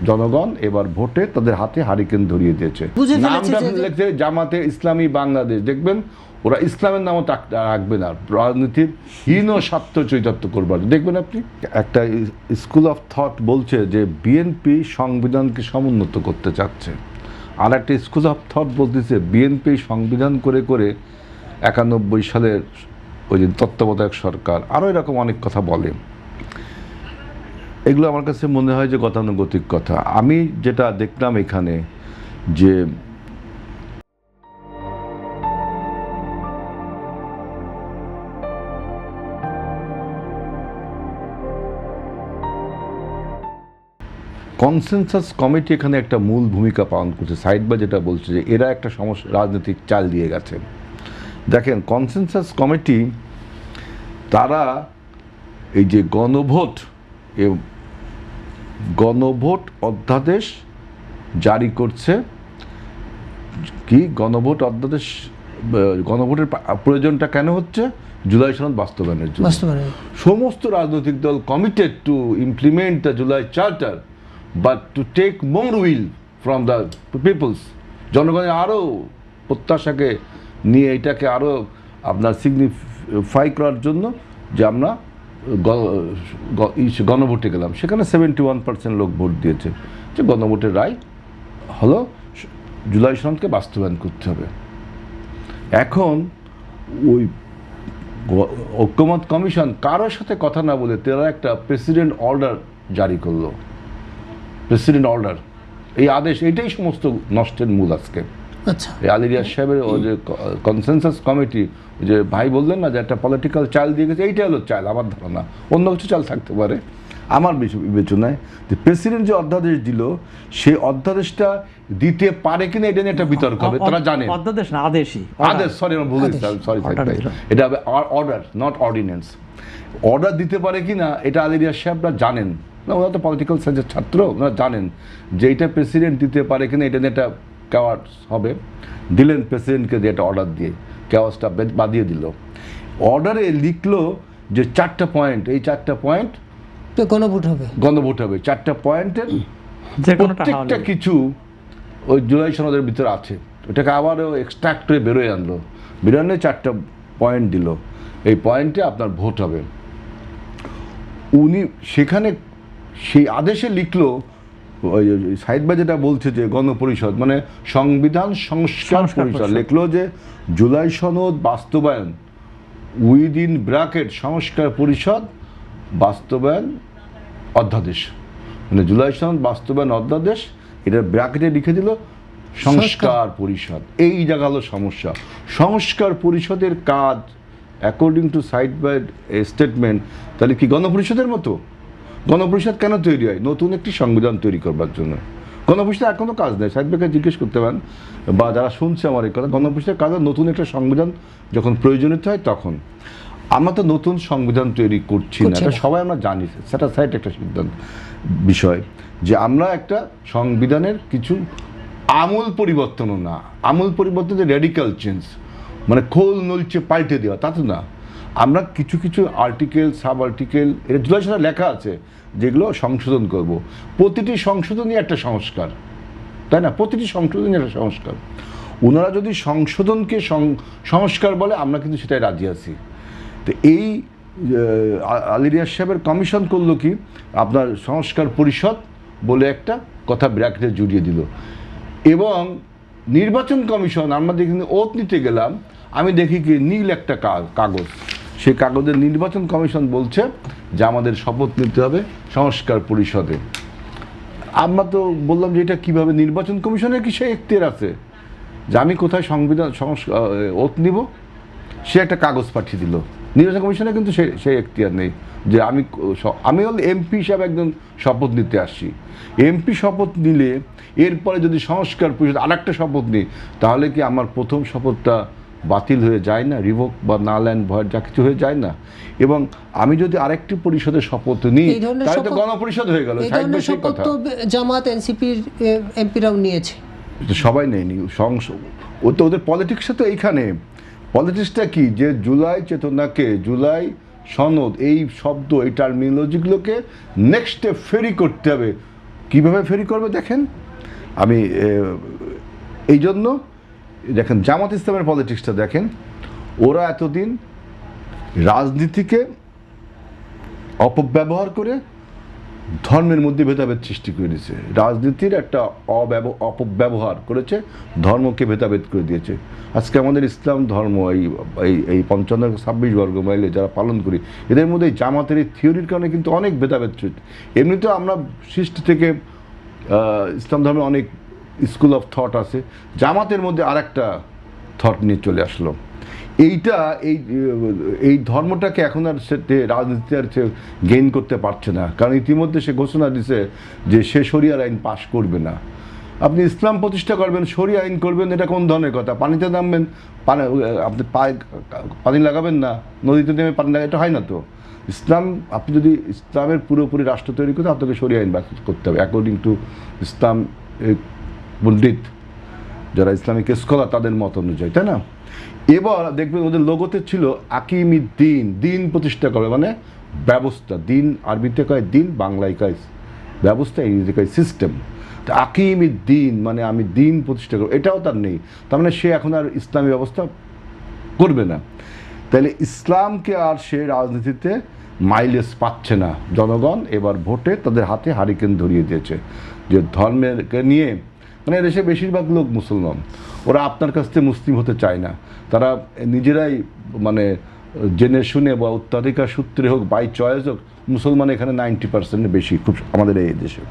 জনগণ এবার ভোটে তাদের হাতে হারিকেন ধরিয়ে দিয়েছে। নামটা লিখতে জামাতে ইসলামী বাংলাদেশ, দেখবেন ওরা ইসলামের নামও রাখবে না, রাজনীতির হীন স্বার্থ চরিতার্থ করবার। দেখবেন আপনি একটা স্কুল অফ থট বলছে যে বিএনপি সংবিধানকে সমুন্নত করতে চাচ্ছে, আর একটা স্কুল অফ থট বলতেছে বিএনপি সংবিধান করে করে 91 সালের ওই যে তত্ত্বাবধায়ক সরকার, আরও এরকম অনেক কথা বলে। এগুলো আমার কাছে মনে হয় যে গতানুগতিক কথা। আমি যেটা দেখলাম এখানে যে কনসেনসাস কমিটি এখানে একটা মূল ভূমিকা পালন করছে। সাইদবা যেটা বলছে যে এরা একটা সমস্যা রাজনৈতিক চাল দিয়ে গেছে। দেখেন কনসেনসাস কমিটি তারা এই যে গণভোট অধ্যাদেশ জারি করছে। কি গণভোটের প্রয়োজনটা কেন হচ্ছে? জুলাই সনদ বাস্তবায়নের জন্য। সমস্ত রাজনৈতিক দল committed to implement the July charter, but to take more will from the peoples. জনগণের আরও প্রত্যাশাকে নিয়ে এটাকে আরও আপনার সিগনিফাই করার জন্য যে আমরা গণভোটে গেলাম। সেখানে 71% লোক ভোট দিয়েছে যে গণভোটের রায় হলো জুলাই সনদকে বাস্তবায়ন করতে হবে। এখন ওই ঐক্যমত কমিশন কারোর সাথে কথা না বলে তারা একটা প্রেসিডেন্ট অর্ডার জারি করলো। প্রেসিডেন্ট অর্ডার, এই আদেশ, এটাই সমস্ত নষ্টের মূল আজকে। আচ্ছা, আলী রিয়াজ সাহেবের ওই যে কনসেনসাস কমিটি, যে ভাই বললেন না যে একটা পলিটিক্যাল চাল দিয়ে গেছে, এইটা হলো চাল। আমার ধারণা অন্য কিছু চাল থাকতে পারে। আমার বিবেচনায় যে প্রেসিডেন্ট যে অধ্যাদেশ দিল সেই অধ্যাদেশটা দিতে পারে কিনা এটা নিয়ে একটা বিতর্ক হবে। তারা জানে অধ্যাদেশ না আদেশই, আদেশ, সরি আমার ভুল হয়েছে, সরি এটা হবে অর্ডার, নট অর্ডিন্যান্স। অর্ডার দিতে পারে কিনা এটা আলী রিয়াজ সাহেবরা জানেন না, ওরা তো পলিটিক্যাল সায়েন্সের ছাত্র, ওরা জানেন যে এটা প্রেসিডেন্ট দিতে পারে কিনা। এটা নিয়ে একটা কেওয়াস হবে, দিলেন প্রেসিডেন্টকে দিয়ে একটা অর্ডার দিয়ে, কেওয়াসটা বাদিয়ে দিল। অর্ডারে লিখলো যে 4টা পয়েন্ট, এই 4টা পয়েন্ট গণভোট হবে। 4টা পয়েন্টের প্রত্যেকটা কিছু ওই জুলাই সনদের ভিতরে আছে। ওটাকে আবারও এক্সট্রাক্ট করে বেরোয় আনলো, বেরোয় 4টা পয়েন্ট দিল, এই পয়েন্টে আপনার ভোট হবে। উনি সেখানে সেই আদেশে লিখলো, ওই সাইদবা যেটা বলছে যে গণপরিষদ মানে সংবিধান সংস্কার পরিষদ, লিখলো যে জুলাই সনদ বাস্তবায়ন উইদিন ব্র্যাকেট সংস্কার পরিষদ বাস্তবায়ন অধ্যাদেশ, মানে জুলাই সনদ বাস্তবায়ন অধ্যাদেশ, এটা ব্র্যাকেটে লিখে দিল সংস্কার পরিষদ। এই জায়গা হলো সমস্যা। সংস্কার পরিষদের কাজ অ্যাকর্ডিং টু সাইদবা স্টেটমেন্ট তাহলে কি গণপরিষদের মতো? গণপরিষদ কেন তৈরি হয়? নতুন একটি সংবিধান তৈরি করবার জন্য। গণপরিষদের আর কোনো কাজ নেই। সাইদবাকে জিজ্ঞেস করতে পারেন বা যারা শুনছে আমার এই কথা, গণপরিষদের কাজ নতুন একটা সংবিধান যখন প্রয়োজনীয় হয় তখন। আমরা তো নতুন সংবিধান তৈরি করছি না, এটা সবাই আমরা জানি, সেটা সাইড একটা সিদ্ধান্ত বিষয় যে আমরা একটা সংবিধানের কিছু আমূল পরিবর্তনও না, আমূল পরিবর্তন রেডিক্যাল চেঞ্জ, মানে খোল নলচে পাল্টে দেওয়া, তা তো না। আমরা কিছু কিছু আর্টিকেল, সাব আর্টিকেল, এটা জুলাই সনদে লেখা আছে যেগুলো সংশোধন করব। প্রতিটি সংশোধনই একটা সংস্কার, তাই না? প্রতিটি সংশোধনই একটা সংস্কার। ওনারা যদি সংশোধনকে সংস্কার বলে, আমরা কিন্তু সেটাই রাজি আছি। তো এই আলী রিয়াজ সাহেবের কমিশন করলো কি, আপনার সংস্কার পরিষদ বলে একটা কথা ব্র্যাকেটে জুড়িয়ে দিল। এবং নির্বাচন কমিশন, আমরা যেখানে ওত নিতে গেলাম, আমি দেখি কি নীল একটা কাগজ, সেই কাগজের নির্বাচন কমিশন বলছে যে আমাদের শপথ নিতে হবে সংস্কার পরিষদে। আমরা তো বললাম যে এটা কীভাবে? নির্বাচন কমিশনের কি সেই এখতিয়ার আছে যে আমি কোথায় সংবিধান ওত নিব? সে একটা কাগজ পাঠিয়ে দিল। নির্বাচন কমিশনে কিন্তু সেই এখতিয়ার নেই যে আমি হল এমপি হিসাবে একজন শপথ নিতে আসছি। এমপি শপথ নিলে এরপরে যদি সংস্কার পরিষদ আর একটা শপথ নিই, তাহলে কি আমার প্রথম শপথটা বাতিল হয়ে যায় না? রিভোক বা নাল অ্যান্ড ভয়েড যা কিছু হয়ে যায় না? এবং আমি যদি আরেকটি পরিষদের শপথ নিই তাহলে তো গণপরিষদ হয়ে গেল। জামাত এনসিপির এমপিরাও নিয়েছে, সবাই নেয়নি। ও তো ওদের পলিটিক্সে তো এইখানে পলিটিক্সটা কি, যে জুলাই চেতনাকে, জুলাই সনদ, এই শব্দ, এই টার্মিনোলজিগুলোকে নেক্সট স্টেপ ফেরি করতে হবে কীভাবে ফেরি করবে দেখেন, আমি এই জন্য দেখেন জামাত ইসলামের পলিটিক্সটা দেখেন, ওরা এতদিন রাজনীতিকে অপব্যবহার করে ধর্মের মধ্যে ভেদাভেদ সৃষ্টি করে দিয়েছে, রাজনীতির একটা অপব্যবহার করেছে, ধর্মকে ভেদাভেদ করে দিয়েছে। আজকে আমাদের ইসলাম ধর্ম এই 55-26 বর্গ মাইলে যারা পালন করি, এদের মধ্যে জামাতের এই থিওরির কারণে কিন্তু অনেক ভেদাভেদ চলছে। এমনিতেও আমরা সৃষ্টি থেকে ইসলাম ধর্মে অনেক স্কুল অফ থট আছে, জামাতের মধ্যে আরেকটা থট নিয়ে চলে আসলো। এইটা এই ধর্মটাকে এখন আর সে রাজনীতি আর সে গেইন করতে পারছে না, কারণ ইতিমধ্যে সে ঘোষণা দিছে যে সে শরিয়ার আইন পাশ করবে না। আপনি ইসলাম প্রতিষ্ঠা করবেন, শরিয়া আইন করবেন, এটা কোন ধরনের কথা? পানিতে নামবেন, আপনি পানি লাগাবেন না, নদীতে নেমে পানি লাগা, এটা হয় না তো। ইসলাম, আপনি যদি ইসলামের পুরোপুরি রাষ্ট্র তৈরি করতে আপনাকে শরিয়া আইন করতে হবে অ্যাকর্ডিং টু ইসলাম পণ্ডিত যারা ইসলামিক স্কলার তাদের মত অনুযায়ী, তাই না? এবার দেখবেন ওদের লোগোতে ছিল আকিমি দিন, দিন প্রতিষ্ঠা করবে, মানে ব্যবস্থা। দিন আরবিতে কয় দিন, বাংলায় কয় ব্যবস্থা, ইংরেজি কয় সিস্টেম। তো আকিমি দিন মানে আমি দিন প্রতিষ্ঠা করবো, এটাও তার নেই। তার মানে সে এখন আর ইসলামী ব্যবস্থা করবে না। তাহলে ইসলামকে আর সে রাজনীতিতে মাইলেজ পাচ্ছে না। জনগণ এবার ভোটে তাদের হাতে হারিকেন ধরিয়ে দিয়েছে যে ধর্মকে নিয়ে, মানে দেশে বেশিরভাগ লোক মুসলমান, ওরা আপনার কাছ থেকে মুসলিম হতে চায় না। তারা নিজেরাই মানে জেনে শুনে বা উত্তরাধিকার সূত্রে হোক, বাই চয়েস হোক, মুসলমান এখানে 90% বেশি, খুব আমাদের এই দেশে।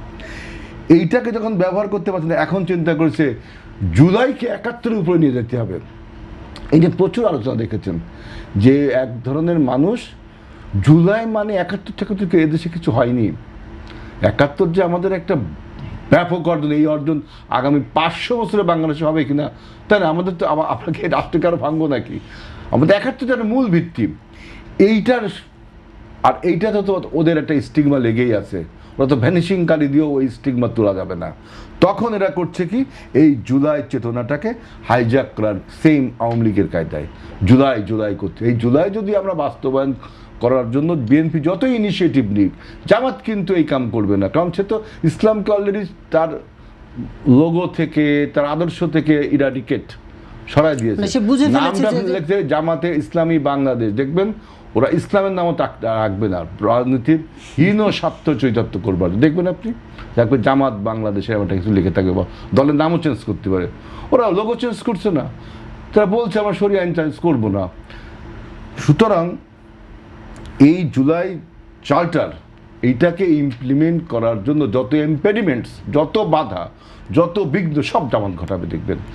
এইটাকে যখন ব্যবহার করতে পারছে না, এখন চিন্তা করেছে জুলাইকে 71-এর উপরে নিয়ে যেতে হবে। এই যে প্রচুর আলোচনা দেখেছেন যে এক ধরনের মানুষ জুলাই মানে 71 এদেশে কিছু হয়নি। 71 যে আমাদের একটা ব্যাপক অর্জন, এই অর্জন আগামী 500 বছরে বাংলাদেশে হবে কিনা, তাই না? আমাদের তো আপনাকে রাষ্ট্রকে আরও ভাঙবো নাকি? আমাদের 71 মূল ভিত্তি এইটার, আর এইটাতে তো ওদের একটা স্টিগমা লেগেই আছে। ওরা তো ভ্যানিশিং কালি দিয়েও ওই স্টিগমা তোলা যাবে না। তখন এরা করছে কি, এই জুলাই চেতনাটাকে হাইজ্যাক করার, সেম আওয়ামী লীগের কায়দায় জুলাই করছে। এই জুলাই যদি আমরা বাস্তবায়ন করার জন্য বিএনপি যতই ইনিশিয়েটিভ নিক, জামাত কিন্তু এই কাম করবে না, কারণ সে তো ইসলামকে অলরেডি তার লোগো থেকে, তার আদর্শ থেকে ইরাডিকেট সরাই দিয়েছে। নামটা লিখতে জামাতে ইসলামী বাংলাদেশ, দেখবেন ওরা ইসলামের নামও রাখবে না, রাজনীতির হীন স্বার্থ চৈতন্য করবার দেখবেন আপনি, দেখবেন জামাত বাংলাদেশে একটা কিছু লিখে থাকবে, বা দলের নামও চেঞ্জ করতে পারে। ওরা লোগো চেঞ্জ করছে না, তারা বলছে আমরা শরিয়া আইন চেঞ্জ করবো না। সুতরাং এই জুলাই চার্টার, এইটাকে ইমপ্লিমেন্ট করার জন্য যত ইম্পেডিমেন্টস, যত বাধা, যত বিঘ্ন, সব জামাত ঘটাবে দেখবেন।